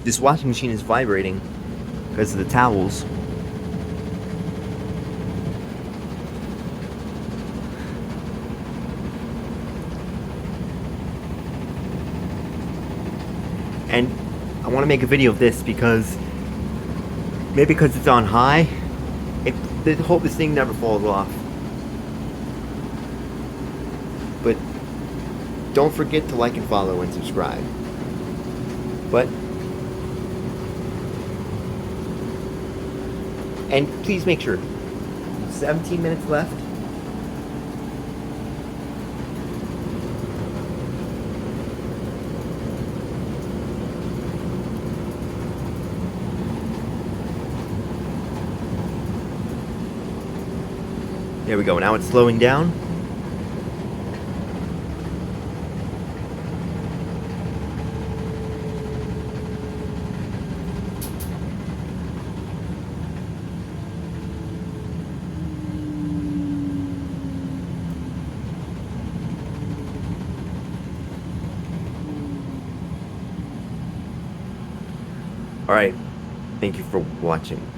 this washing machine is vibrating because of the towels. And I want to make a video of this because maybe because it's on high, I hope this thing never falls off. But don't forget to like and follow and subscribe. And please make sure 17 minutes left. There we go. Now it's slowing down. Alright, thank you for watching.